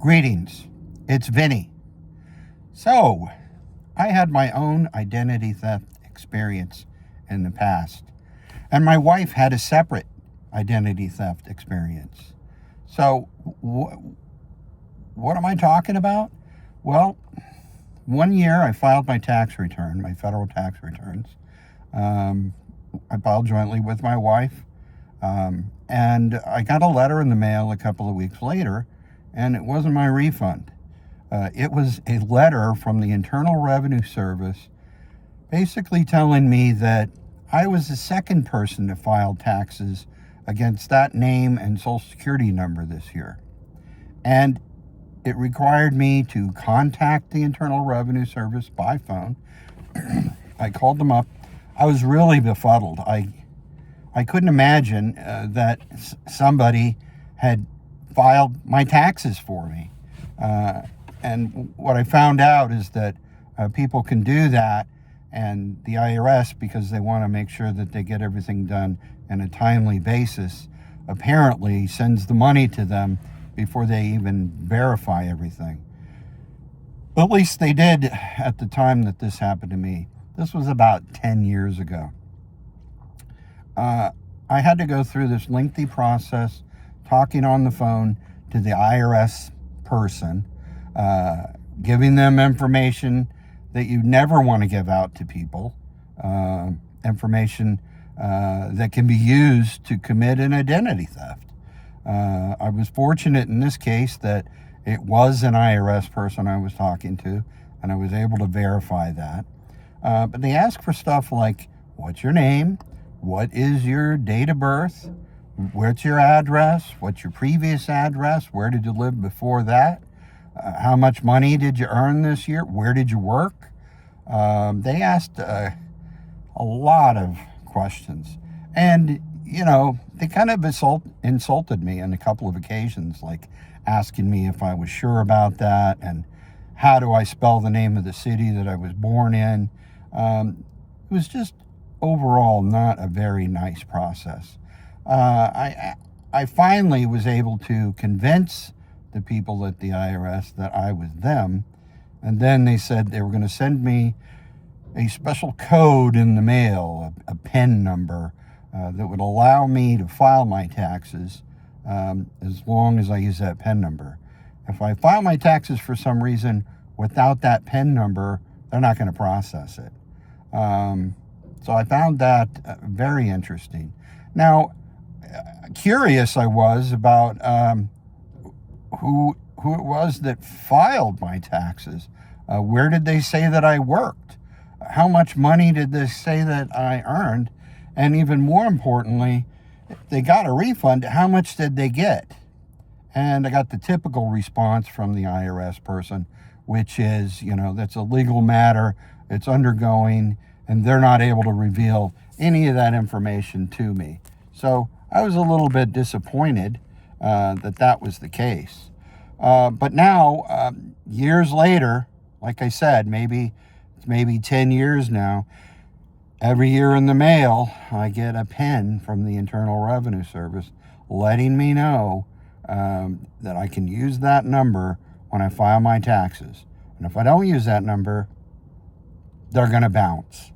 Greetings, it's Vinnie. So, I had my own identity theft experience in the past, and my wife had a separate identity theft experience. So, what am I talking about? Well, one year I filed my tax return, my federal tax returns. I filed jointly with my wife, and I got a letter in the mail a couple of weeks later, and it wasn't my refund. It was a letter from the Internal Revenue Service basically telling me that I was the second person to file taxes against that name and social security number this year. And it required me to contact the Internal Revenue Service by phone. I called them up. I was really befuddled. I couldn't imagine that somebody had filed my taxes for me. And what I found out is that people can do that, and the IRS, because they want to make sure that they get everything done in a timely basis, apparently sends the money to them before they even verify everything. At least they did at the time that this happened to me. This was about 10 years ago. I had to go through this lengthy process, talking on the phone to the IRS person, giving them information that you never want to give out to people, information that can be used to commit an identity theft. I was fortunate in this case that it was an IRS person I was talking to, and I was able to verify that. But they ask for stuff like, what's your name? What is your date of birth? What's your address? What's your previous address? Where did you live before that? How much money did you earn this year? Where did you work? They asked a lot of questions. And, they kind of insulted me on a couple of occasions, like asking me if I was sure about that and how do I spell the name of the city that I was born in. It was just overall not a very nice process. I finally was able to convince the people at the IRS that I was them, and then they said they were going to send me a special code in the mail, a PIN number that would allow me to file my taxes as long as I use that PIN number. If I file my taxes for some reason without that PIN number, they're not going to process it. So I found that very interesting. Now, curious I was about who it was that filed my taxes. Where did they say that I worked? How much money did they say that I earned? And even more importantly, if they got a refund, how much did they get? And I got the typical response from the IRS person, which is, that's a legal matter, it's undergoing, and they're not able to reveal any of that information to me. So I was a little bit disappointed that was the case. But now, years later, like I said, maybe 10 years now, every year in the mail, I get a PIN from the Internal Revenue Service letting me know that I can use that number when I file my taxes. And if I don't use that number, they're going to bounce.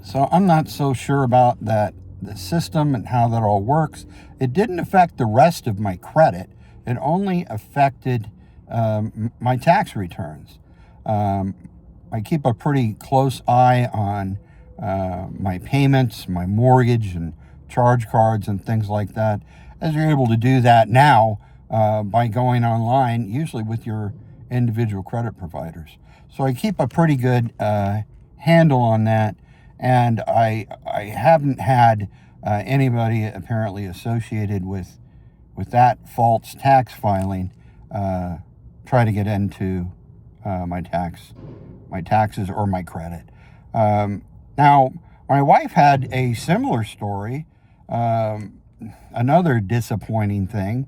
So I'm not so sure about the system and how that all works. It didn't affect the rest of my credit. It only affected my tax returns. I keep a pretty close eye on my payments, my mortgage and charge cards and things like that, as you're able to do that now by going online, usually with your individual credit providers. So I keep a pretty good handle on that, and I haven't had anybody apparently associated with that false tax filing try to get into my taxes or my credit. Now, my wife had a similar story, another disappointing thing.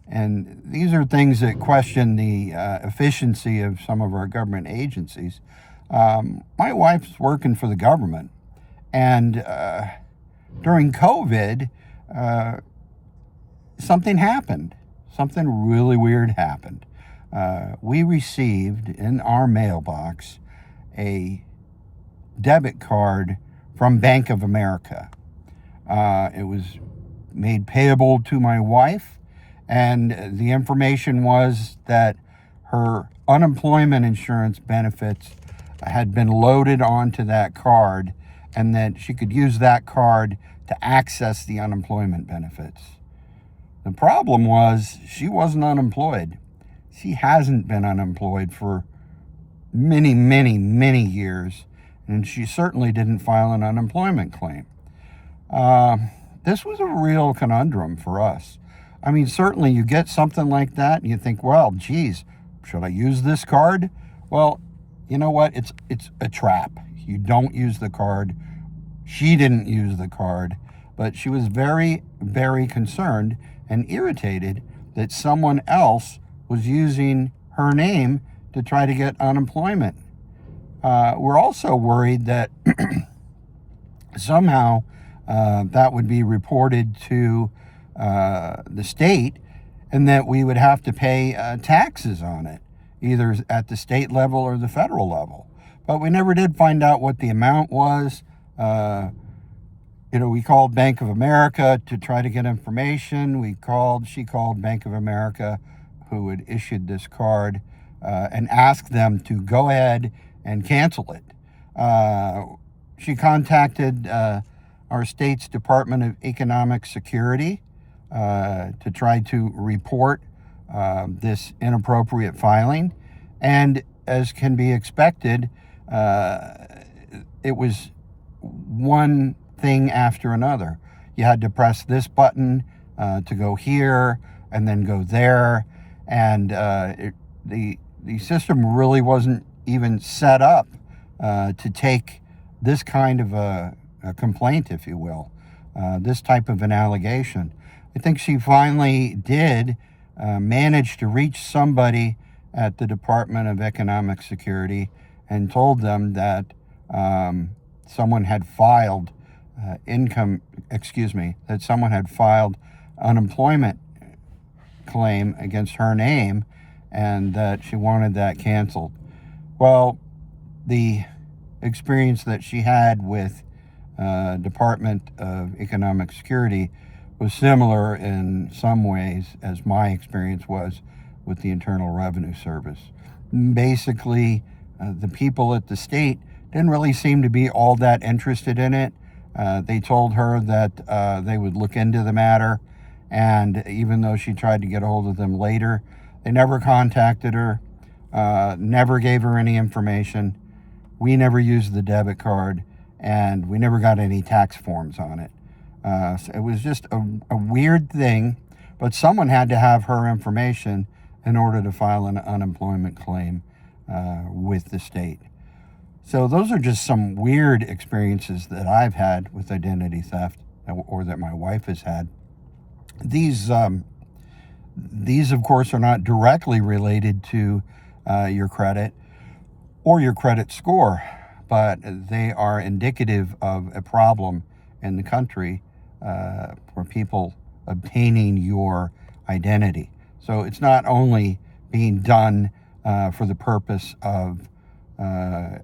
And these are things that question the efficiency of some of our government agencies. My wife's working for the government, and during COVID, something happened. something really weird happened. We received in our mailbox a debit card from Bank of America. It was made payable to my wife, and the information was that her unemployment insurance benefits had been loaded onto that card, and that she could use that card to access the unemployment benefits. The problem was she wasn't unemployed. She hasn't been unemployed for many, many, many years, and she certainly didn't file an unemployment claim. This was a real conundrum for us. I mean, certainly you get something like that and you think, well, geez, should I use this card? Well, you know what? It's a trap. You don't use the card. She didn't use the card, but she was very, very concerned and irritated that someone else was using her name to try to get unemployment. We're also worried that somehow that would be reported to the state, and that we would have to pay taxes on it, either at the state level or the federal level. But we never did find out what the amount was. We called Bank of America to try to get information. She called Bank of America, who had issued this card, and asked them to go ahead and cancel it. She contacted our state's Department of Economic Security to try to report this inappropriate filing. And as can be expected, it was one thing after another. You had to press this button to go here and then go there. And the system really wasn't even set up to take this kind of a complaint, if you will, this type of an allegation. I think she finally did manage to reach somebody at the Department of Economic Security and told them that someone had filed that someone had filed unemployment claim against her name, and that she wanted that canceled. Well, the experience that she had with Department of Economic Security was similar in some ways as my experience was with the Internal Revenue Service. Basically, the people at the state didn't really seem to be all that interested in it. They told her that they would look into the matter, and even though she tried to get a hold of them later, they never contacted her, never gave her any information. We never used the debit card, and we never got any tax forms on it. So it was just a weird thing, but someone had to have her information in order to file an unemployment claim with the state. So those are just some weird experiences that I've had with identity theft, or that my wife has had. These, of course, are not directly related to your credit or your credit score, but they are indicative of a problem in the country for people obtaining your identity. So it's not only being done for the purpose of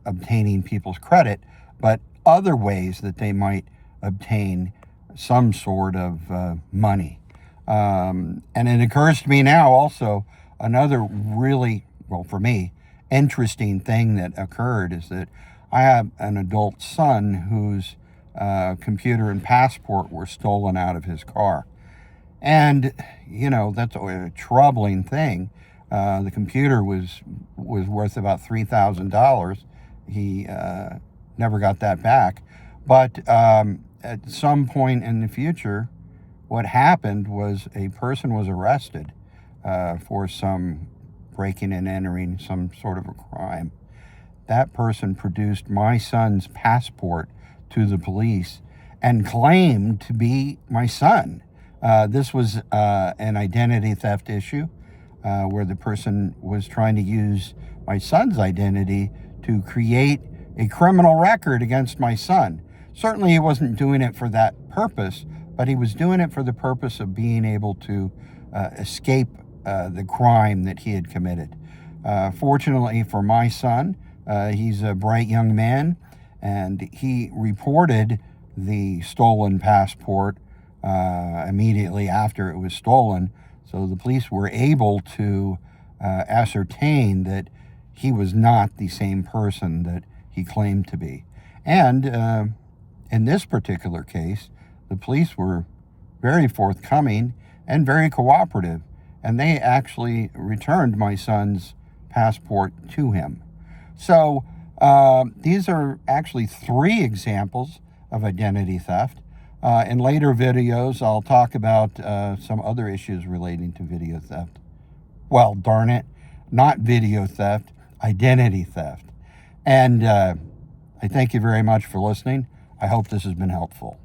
obtaining people's credit, but other ways that they might obtain some sort of money. And it occurs to me now also, another really, well, for me, interesting thing that occurred is that I have an adult son whose computer and passport were stolen out of his car. And, that's a troubling thing. The computer was worth about $3,000. He never got that back. But at some point in the future, what happened was a person was arrested for some breaking and entering, some sort of a crime. That person produced my son's passport to the police and claimed to be my son. This was an identity theft issue where the person was trying to use my son's identity to create a criminal record against my son. Certainly he wasn't doing it for that purpose, but he was doing it for the purpose of being able to escape the crime that he had committed. Fortunately for my son, he's a bright young man, and he reported the stolen passport immediately after it was stolen. So the police were able to ascertain that he was not the same person that he claimed to be. And in this particular case, the police were very forthcoming and very cooperative, and they actually returned my son's passport to him. So these are actually 3 examples of identity theft. In later videos, I'll talk about some other issues relating to video theft. Well, darn it, not video theft, identity theft. And I thank you very much for listening. I hope this has been helpful.